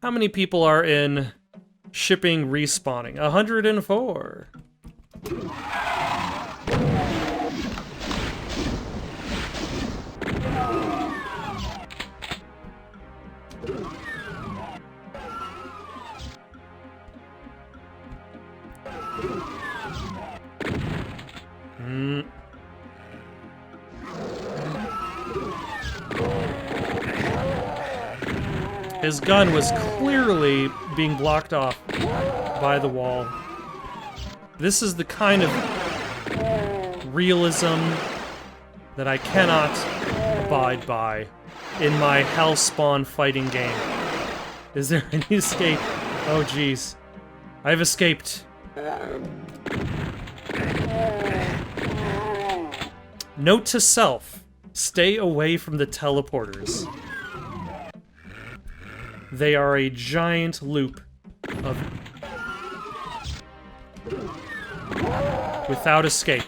How many people are in shipping respawning? 104. His gun was clearly being blocked off by the wall. This is the kind of realism that I cannot abide by in my hellspawn fighting game. Is there any escape? Oh jeez. I've escaped. Note to self, stay away from the teleporters. They are a giant loop of... without escape.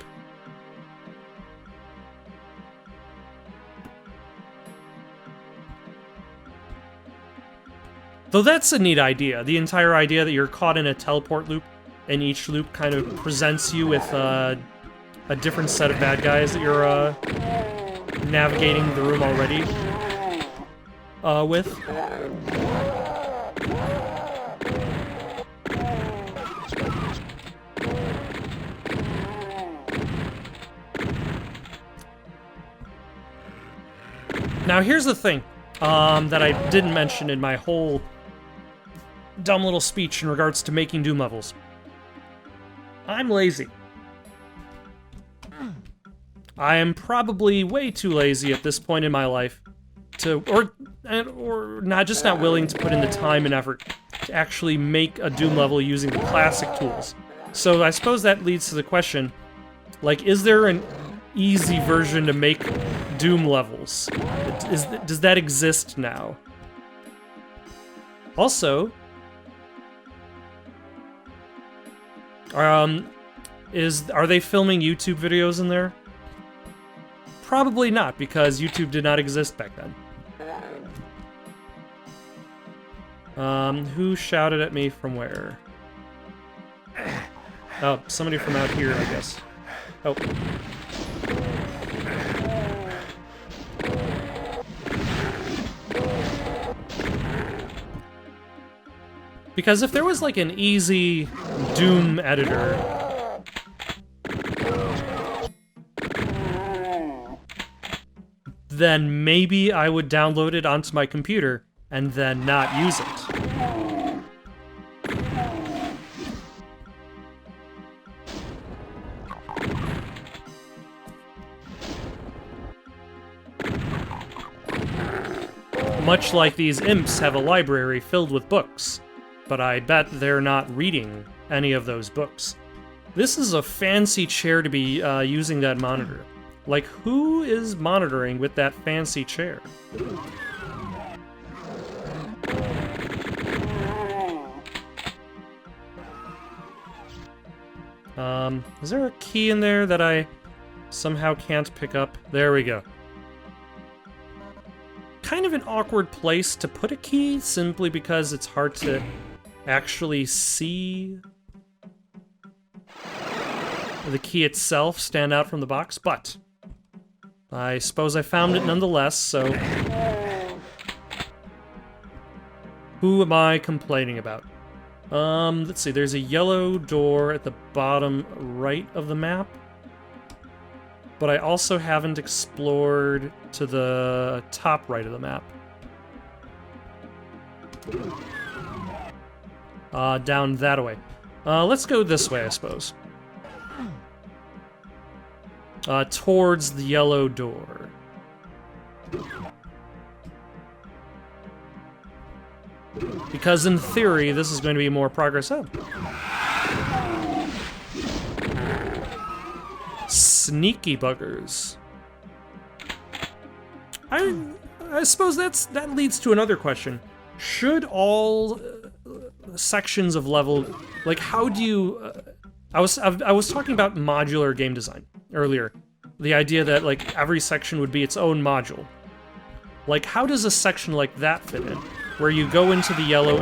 Though that's a neat idea. The entire idea that you're caught in a teleport loop, and each loop kind of presents you with a different set of bad guys that you're navigating the room already with. Now here's the thing that I didn't mention in my whole dumb little speech in regards to making Doom levels. I'm lazy. I am probably way too lazy at this point in my life to, or not just not willing to put in the time and effort to actually make a Doom level using the classic tools. So I suppose that leads to the question, like, is there an easy version to make Doom levels? Does that exist now? Also, are they filming YouTube videos in there? Probably not, because YouTube did not exist back then. Who shouted at me from where? Oh, somebody from out here, I guess. Oh. Because if there was like an easy Doom editor, then maybe I would download it onto my computer and then not use it. Much like these imps have a library filled with books, but I bet they're not reading any of those books. This is a fancy chair to be using that monitor. Like, who is monitoring with that fancy chair? Is there a key in there that I somehow can't pick up? There we go. Kind of an awkward place to put a key, simply because it's hard to actually see the key itself stand out from the box, but I suppose I found it nonetheless, so who am I complaining about? Let's see, there's a yellow door at the bottom right of the map, but I also haven't explored to the top right of the map. Down that way. Let's go this way, I suppose. Towards the yellow door. Because in theory, this is going to be more progress up. Sneaky buggers. I suppose that leads to another question. Should all sections of level, like, how do you... I was talking about modular game design earlier. The idea that, like, every section would be its own module. Like, how does a section like that fit in? where you go into the yellow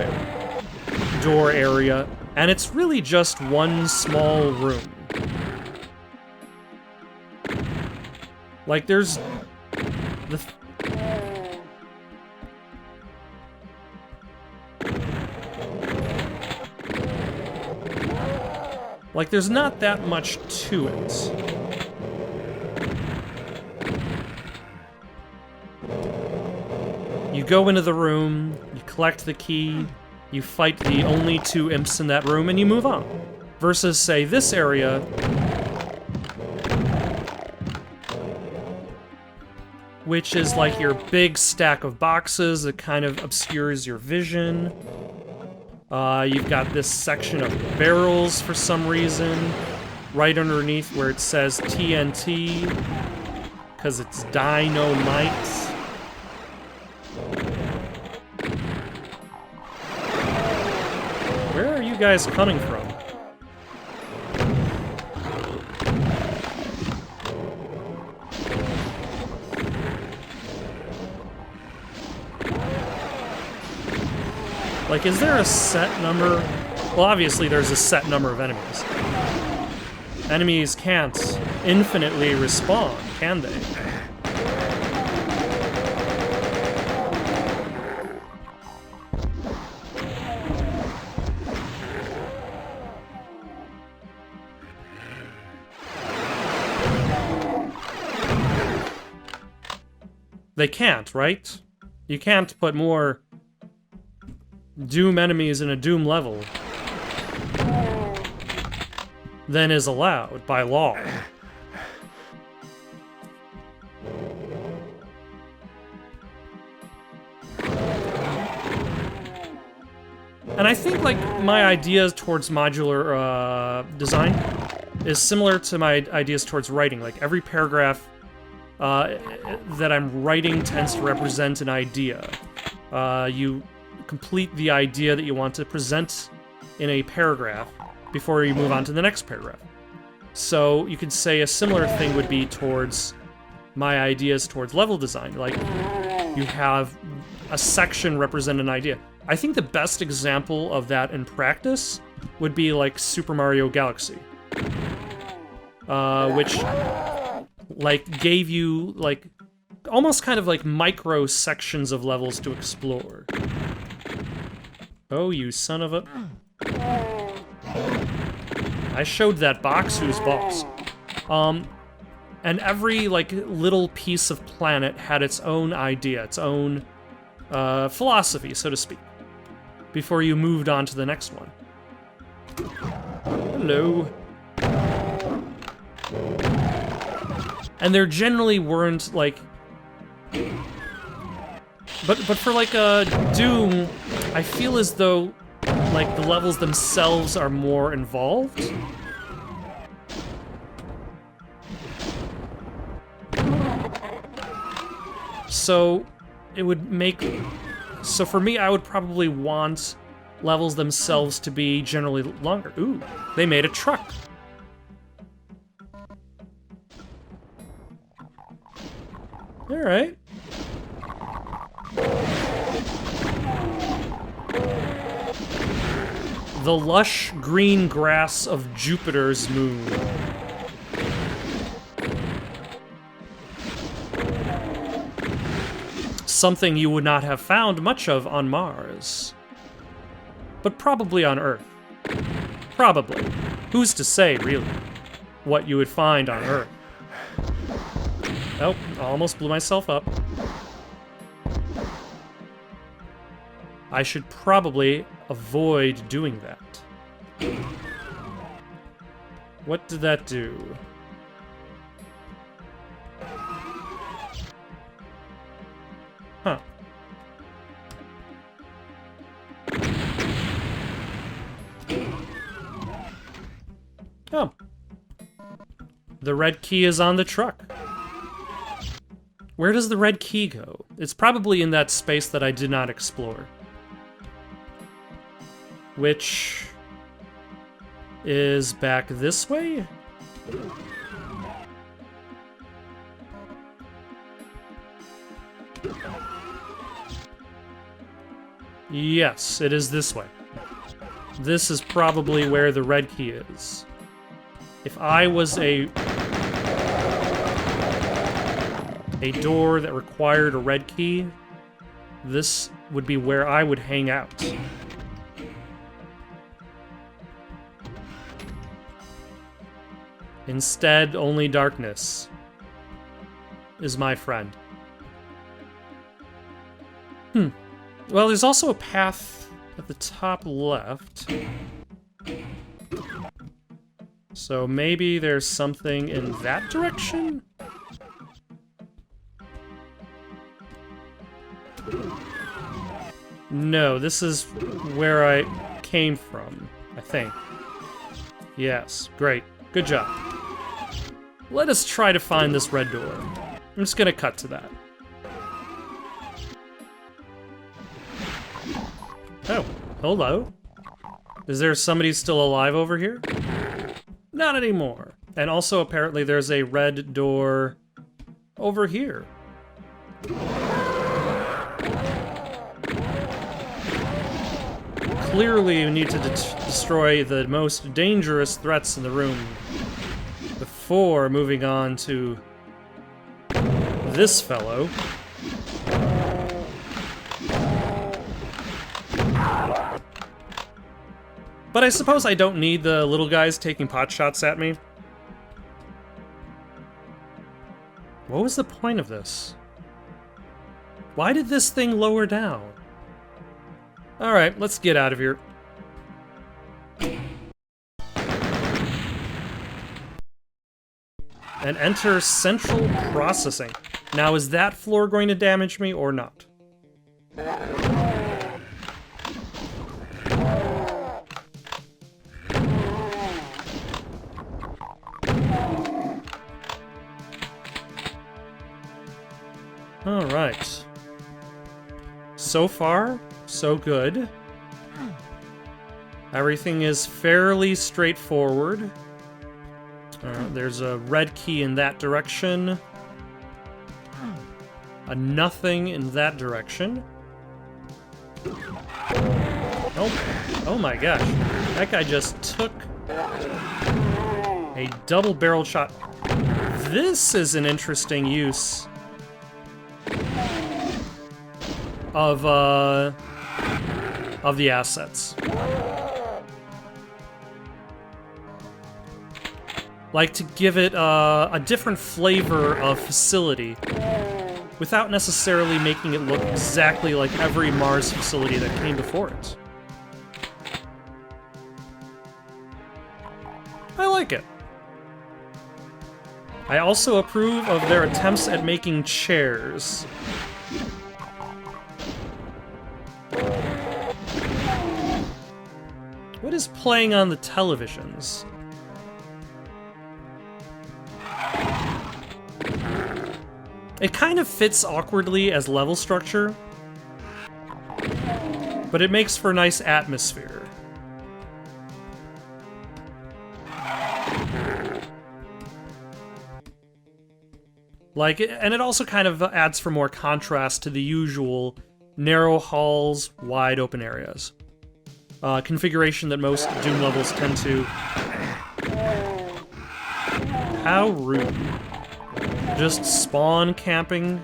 door area, and it's really just one small room. Like, there's... Like, there's not that much to it. You go into the room, you collect the key, you fight the only 2 imps in that room, and you move on. Versus, say, this area, which is like your big stack of boxes that kind of obscures your vision. You've got this section of barrels for some reason, right underneath where it says TNT, because it's dynamite. Where are you guys coming from? Like, is there a set number? Well, obviously there's a set number of enemies. Enemies can't infinitely respawn, can they? They can't, right? You can't put more Doom enemies in a Doom level than is allowed by law. And I think, like, my ideas towards modular design is similar to my ideas towards writing. Like, every paragraph that I'm writing tends to represent an idea. You complete the idea that you want to present in a paragraph before you move on to the next paragraph. So you could say a similar thing would be towards my ideas towards level design. Like, you have a section represent an idea. I think the best example of that in practice would be like Super Mario Galaxy, which like gave you like almost kind of like micro sections of levels to explore. Oh, you son of a... I showed that box who's boss. And every, like, little piece of planet had its own idea, its own philosophy, so to speak, before you moved on to the next one. Hello. And there generally weren't, like... But for, like, Doom, I feel as though, like, the levels themselves are more involved. So, it would make... So for me, I would probably want levels themselves to be generally longer. Ooh, they made a truck. Alright. The lush green grass of Jupiter's moon. Something you would not have found much of on Mars. But probably on Earth. Probably. Who's to say, really, what you would find on Earth? Oh, I almost blew myself up. I should probably avoid doing that. What did that do? Huh. Oh. The red key is on the truck. Where does the red key go? It's probably in that space that I did not explore. Which is back this way? Yes, it is this way. This is probably where the red key is. If I was a door that required a red key, this would be where I would hang out. Instead, only darkness is my friend. Well, there's also a path at the top left. So maybe there's something in that direction? No, this is where I came from, I think. Yes, great. Good job. Let us try to find this red door. I'm just gonna cut to that. Oh, hello. Is there somebody still alive over here? Not anymore. And also, apparently, there's a red door over here. Clearly, we need to destroy the most dangerous threats in the room before moving on to this fellow. But I suppose I don't need the little guys taking pot shots at me. What was the point of this? Why did this thing lower down? Alright, let's get out of here. And enter central processing. Now, is that floor going to damage me or not? Alright. So far, so good. Everything is fairly straightforward. There's a red key in that direction. A nothing in that direction. Oh my gosh. That guy just took a double-barreled shot. This is an interesting use of the assets. Like, to give it a different flavor of facility without necessarily making it look exactly like every Mars facility that came before it. I like it. I also approve of their attempts at making chairs. What is playing on the televisions? It kind of fits awkwardly as level structure, but it makes for a nice atmosphere. Like, and it also kind of adds for more contrast to the usual narrow halls, wide open areas. Configuration that most Doom levels tend to. How rude. Just spawn camping.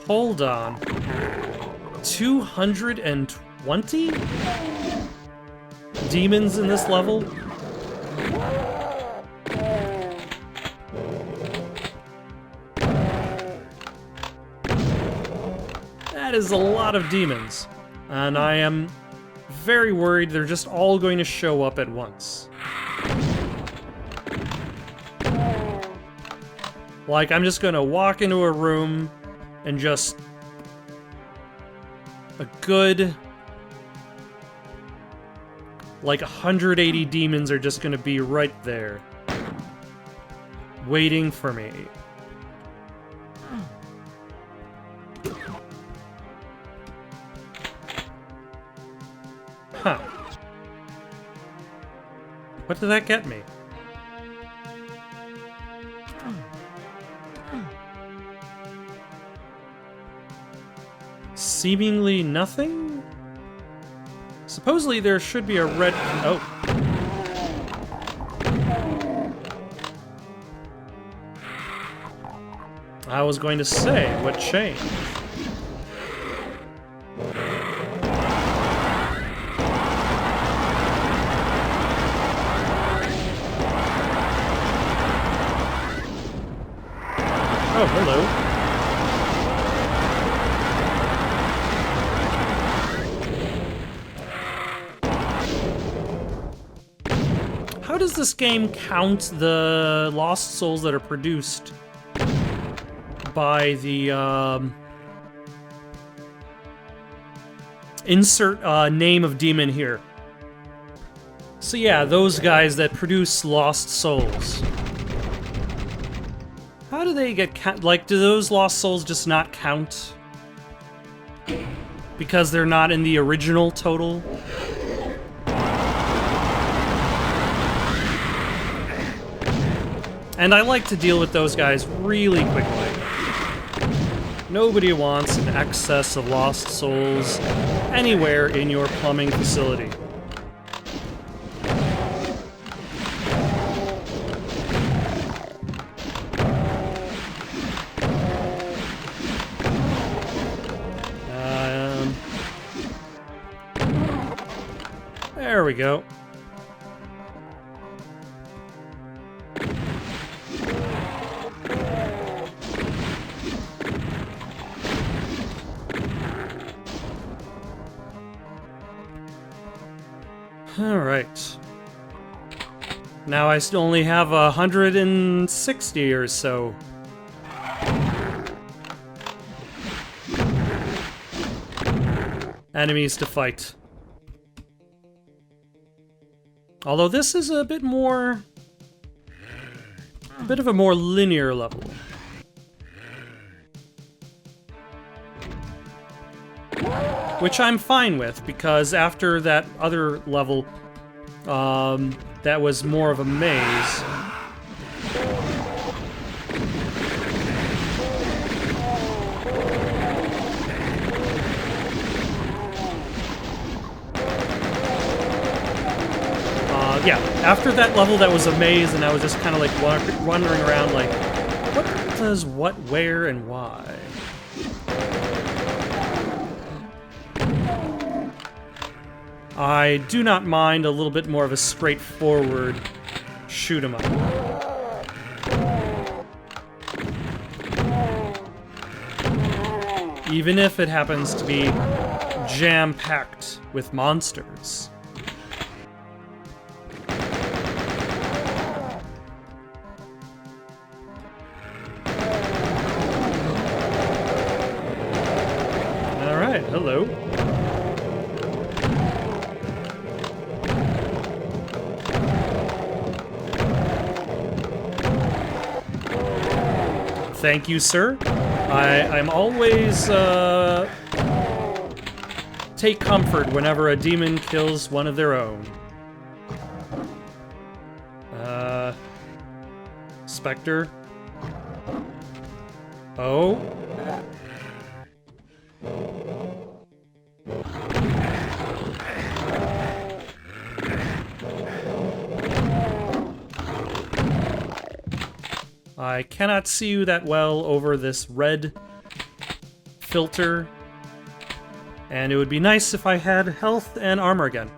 Hold on. 220 demons in this level? That is a lot of demons. And I am very worried they're just all going to show up at once. Like, I'm just gonna walk into a room and just... a good... like 180 demons are just gonna be right there. Waiting for me. Huh. What did that get me? Seemingly nothing? Supposedly there should be a red... Oh. I was going to say, what changed? Oh, hello. How does this game count the lost souls that are produced by the insert name of demon here? So yeah, those guys that produce lost souls. How do they get like, do those lost souls just not count? Because they're not in the original total? And I like to deal with those guys really quickly. Nobody wants an excess of lost souls anywhere in your plumbing facility. There we go. Alright. Now I still only have 160 or so. Enemies to fight. Although this is a bit more... a bit of a more linear level. Which I'm fine with, because after that other level, that was more of a maze. Yeah, after that level that was a maze, and I was just kind of like wandering around like, what does what, where, and why? I do not mind a little bit more of a straightforward shoot 'em up. Even if it happens to be jam-packed with monsters. Alright, hello. Thank you, sir. I'm always, take comfort whenever a demon kills one of their own. Spectre. Oh. I cannot see you that well over this red filter, and it would be nice if I had health and armor again.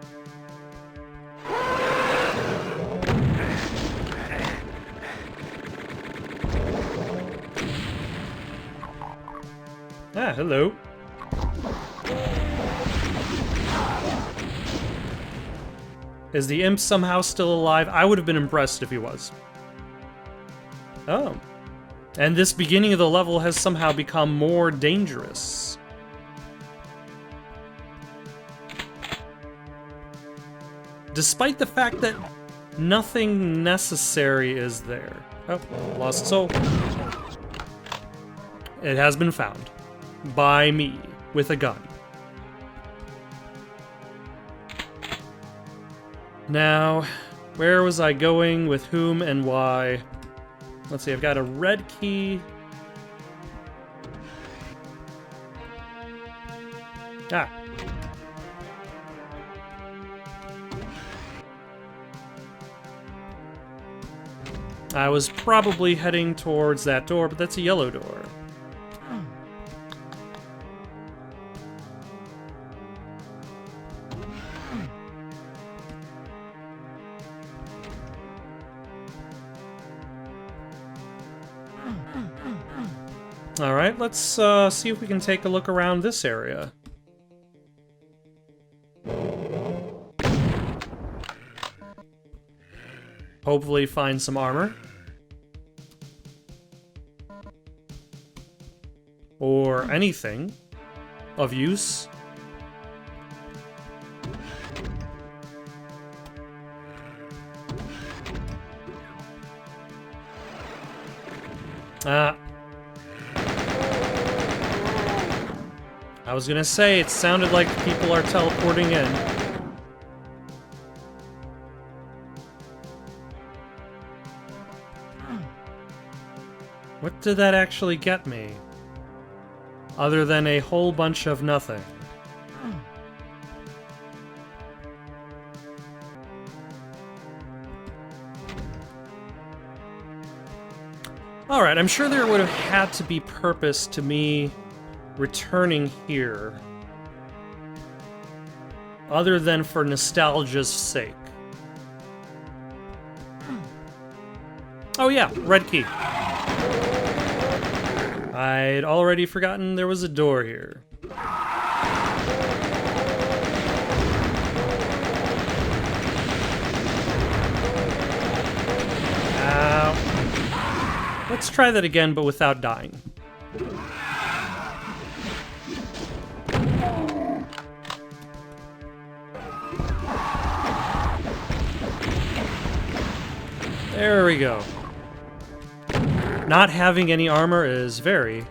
Ah, hello. Is the imp somehow still alive? I would have been impressed if he was. Oh. And this beginning of the level has somehow become more dangerous. Despite the fact that nothing necessary is there. Oh, lost soul. It has been found. By me. With a gun. Now, where was I going, with whom, and why? Let's see, I've got a red key. Ah. I was probably heading towards that door, but that's a yellow door. Alright, let's see if we can take a look around this area. Hopefully find some armor. Or anything of use. I was gonna say, it sounded like people are teleporting in. What did that actually get me? Other than a whole bunch of nothing. Alright, I'm sure there would have had to be purpose to me returning here. Other than for nostalgia's sake. Oh yeah, red key. I'd already forgotten there was a door here. Ow. Let's try that again, but without dying. There we go. Not having any armor is very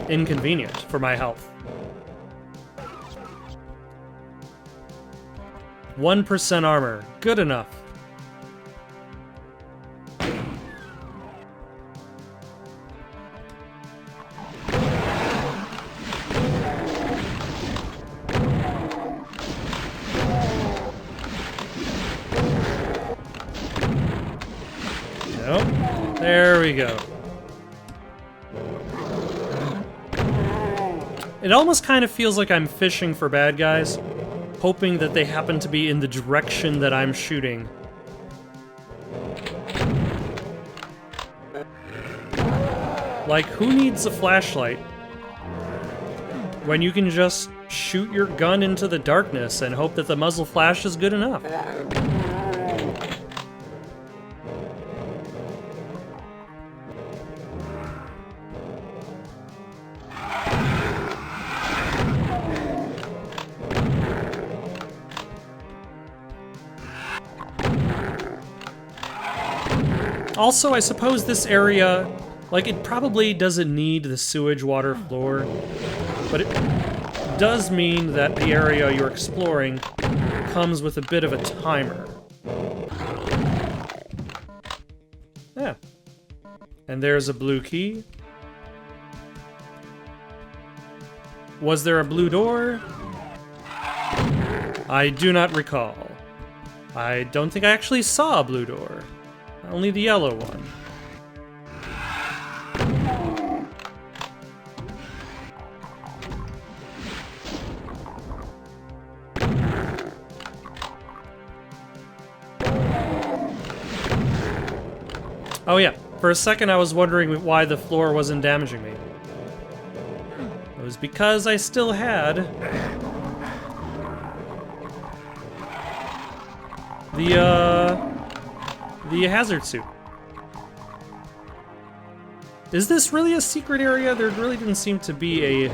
inconvenient for my health. 1% armor. Good enough. Nope. There we go. It almost kind of feels like I'm fishing for bad guys, hoping that they happen to be in the direction that I'm shooting. Like, who needs a flashlight when you can just shoot your gun into the darkness and hope that the muzzle flash is good enough? Also, I suppose this area, like, it probably doesn't need the sewage water floor, but it does mean that the area you're exploring comes with a bit of a timer. Yeah. And there's a blue key. Was there a blue door? I do not recall. I don't think I actually saw a blue door. Only the yellow one. Oh yeah, for a second I was wondering why the floor wasn't damaging me. It was because I still had the hazard suit. Is this really a secret area? There really didn't seem to be a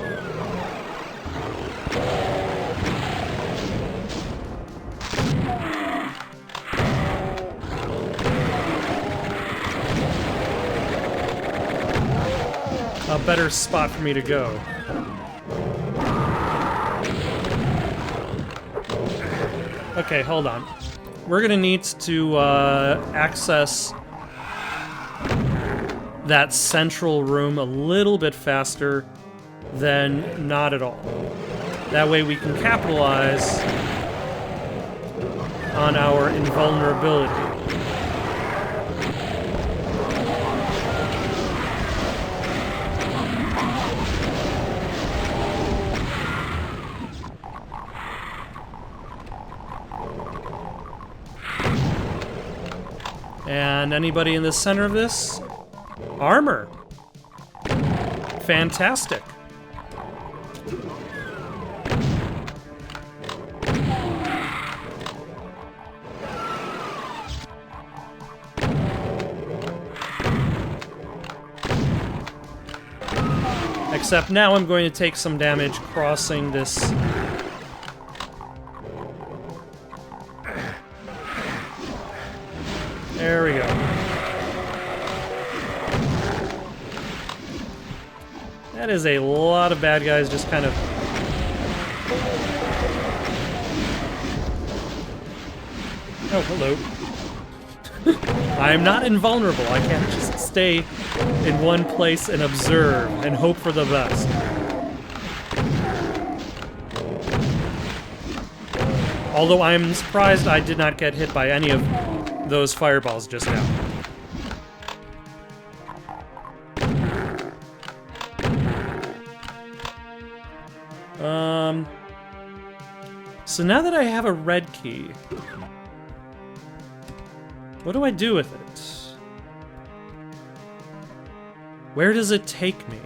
better spot for me to go. Okay, hold on. We're gonna need to access that central room a little bit faster then not at all. That way we can capitalize on our invulnerability. And anybody in the center of this? Armor. Fantastic. Except now I'm going to take some damage crossing this. There we go. That is a lot of bad guys just kind of... Oh, hello. I am not invulnerable. I can't just stay in one place and observe and hope for the best. Although I am surprised I did not get hit by any of those fireballs just now. So now that I have a red key, what do I do with it? Where does it take me?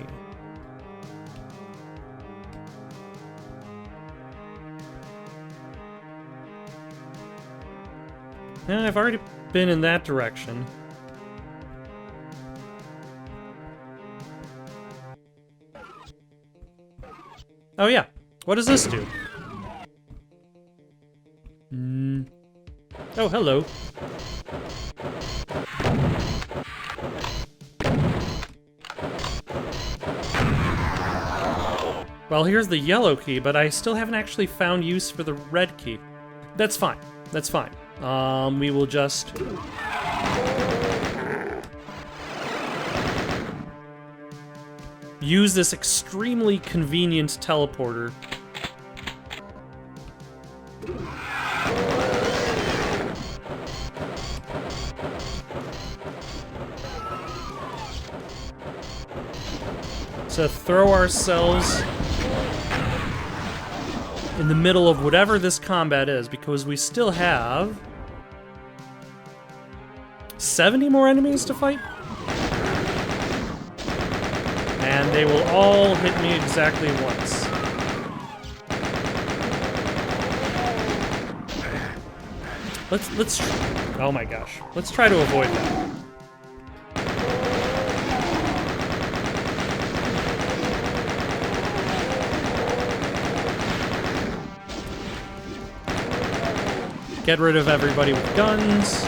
Yeah, I've already been in that direction. Oh yeah, what does this do? Oh, hello. Well, here's the yellow key, but I still haven't actually found use for the red key. That's fine. That's fine. We will just... use this extremely convenient teleporter. To throw ourselves in the middle of whatever this combat is, because we still have 70 more enemies to fight? And they will all hit me exactly once. Let's oh my gosh. Let's try to avoid that. Get rid of everybody with guns.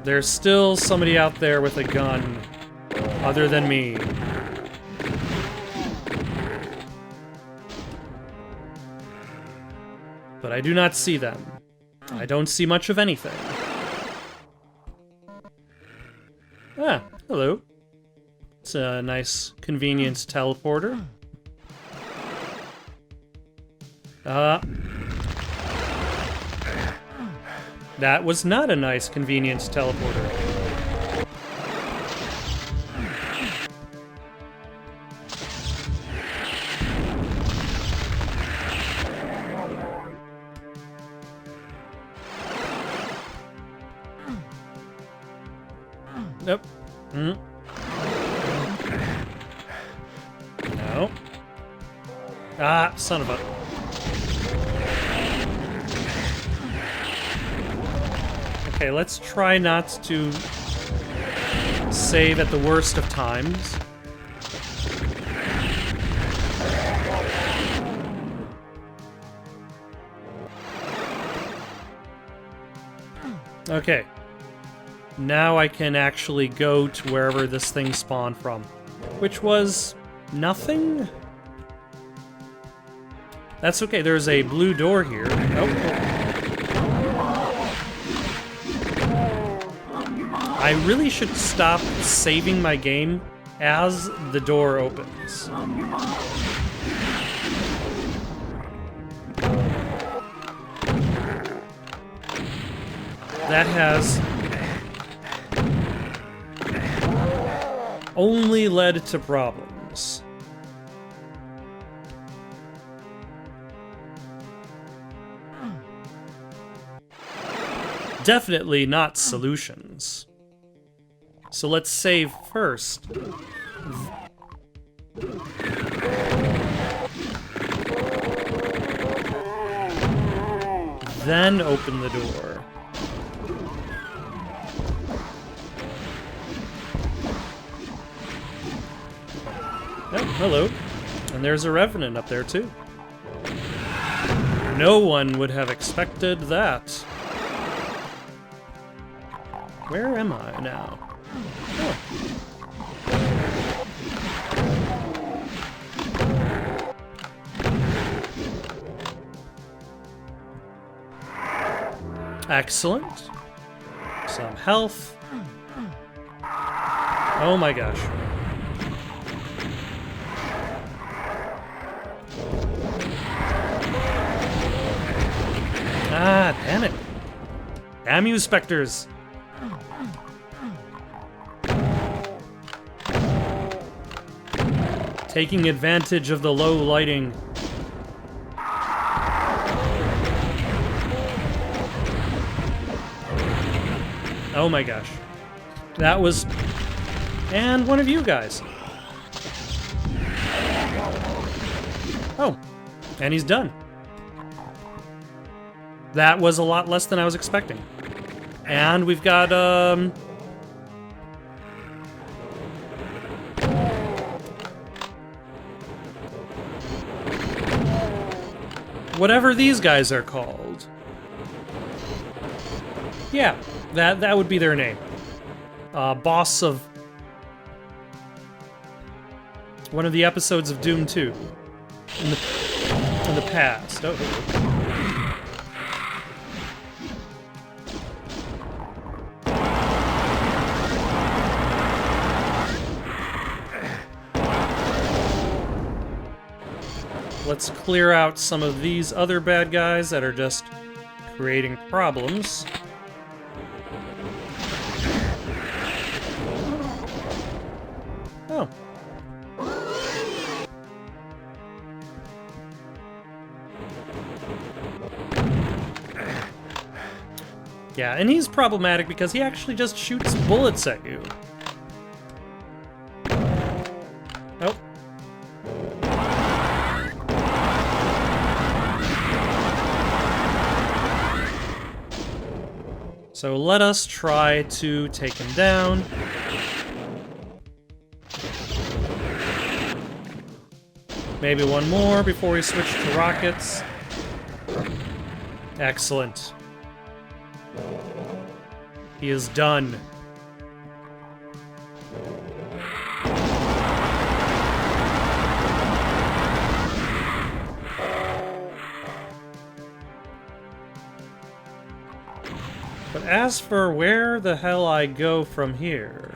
There's still somebody out there with a gun, other than me. But I do not see them. I don't see much of anything. Ah, hello. It's a nice, convenient teleporter. That was not a nice, convenient teleporter. Nope. No. Ah, son of a... Okay, let's try not to save at the worst of times. Okay. Now I can actually go to wherever this thing spawned from. Which was... nothing? That's okay, there's a blue door here. Oh. I really should stop saving my game as the door opens. That has only led to problems. Definitely not solutions. So let's save first. Then open the door. Oh, hello. And there's a revenant up there too. No one would have expected that. Where am I now? Oh. Excellent. Some health. Oh my gosh. Ah, damn it. Damn you, specters. Taking advantage of the low lighting. Oh my gosh. That was... And one of you guys. Oh. And he's done. That was a lot less than I was expecting. And we've got, whatever these guys are called. Yeah, that would be their name. Boss of one of the episodes of Doom 2 in the past. Oh. Let's clear out some of these other bad guys that are just creating problems. Oh. Yeah, and he's problematic because he actually just shoots bullets at you. Oh. So let us try to take him down. Maybe one more before we switch to rockets. Excellent. He is done. But as for where the hell I go from here...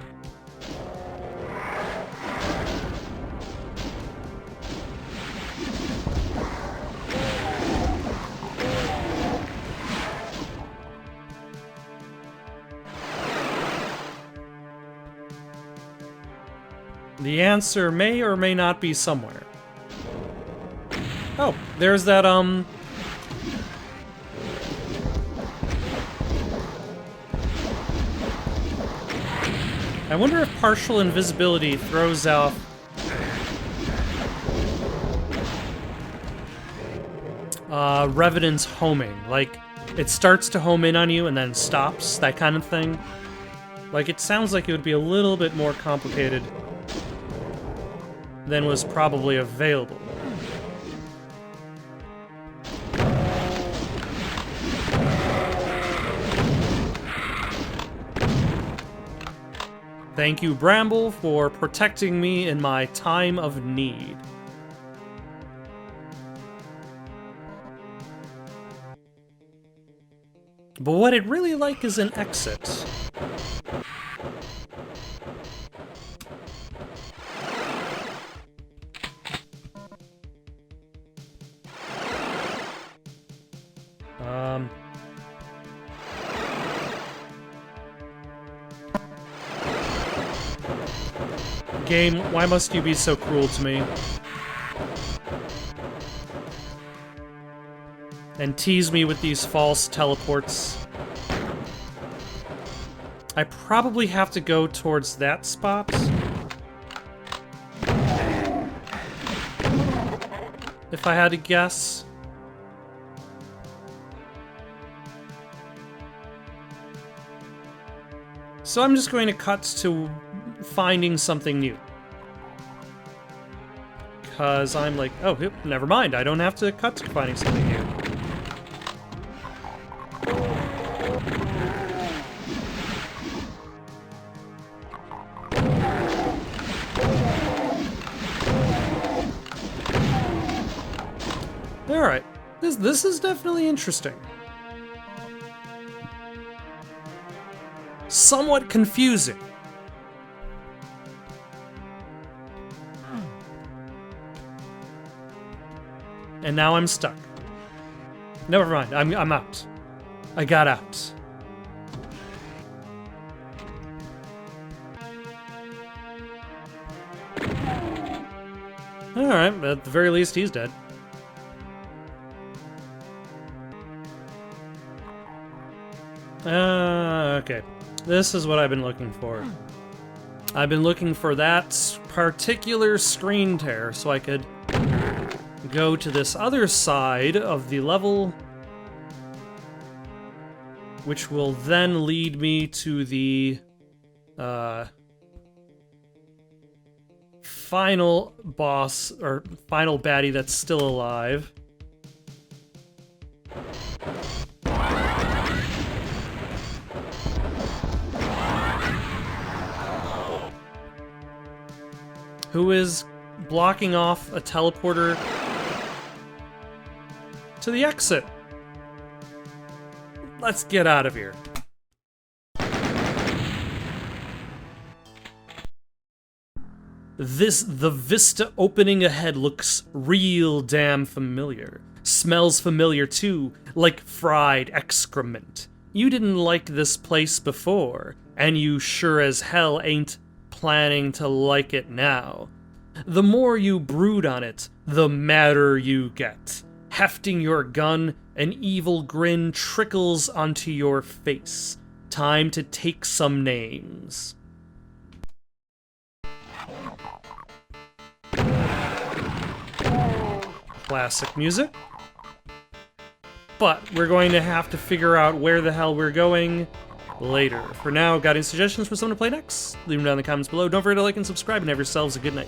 The answer may or may not be somewhere. Oh, there's that, I wonder if partial invisibility throws off... Revenant's homing. Like, it starts to home in on you and then stops, that kind of thing. Like, it sounds like it would be a little bit more complicated than was probably available. Thank you, Bramble, for protecting me in my time of need. But what I'd really like is an exit. Game, why must you be so cruel to me? And tease me with these false teleports. I probably have to go towards that spot. If I had to guess. So I'm just going to cut to finding something new. Because I'm like, oh, never mind. I don't have to cut to finding something new. Alright. This is definitely interesting. Somewhat confusing. And now I'm stuck. Never mind, I'm out. I got out. Alright, but at the very least he's dead. Okay. This is what I've been looking for. I've been looking for that particular screen tear so I could go to this other side of the level, which will then lead me to the final boss, or final baddie that's still alive. Who is blocking off a teleporter to the exit. Let's get out of here. The vista opening ahead looks real damn familiar. Smells familiar too, like fried excrement. You didn't like this place before, and you sure as hell ain't planning to like it now. The more you brood on it, the madder you get. Hefting your gun, an evil grin trickles onto your face. Time to take some names. Classic music. But we're going to have to figure out where the hell we're going later. For now, got any suggestions for someone to play next? Leave them down in the comments below. Don't forget to like and subscribe, and have yourselves a good night.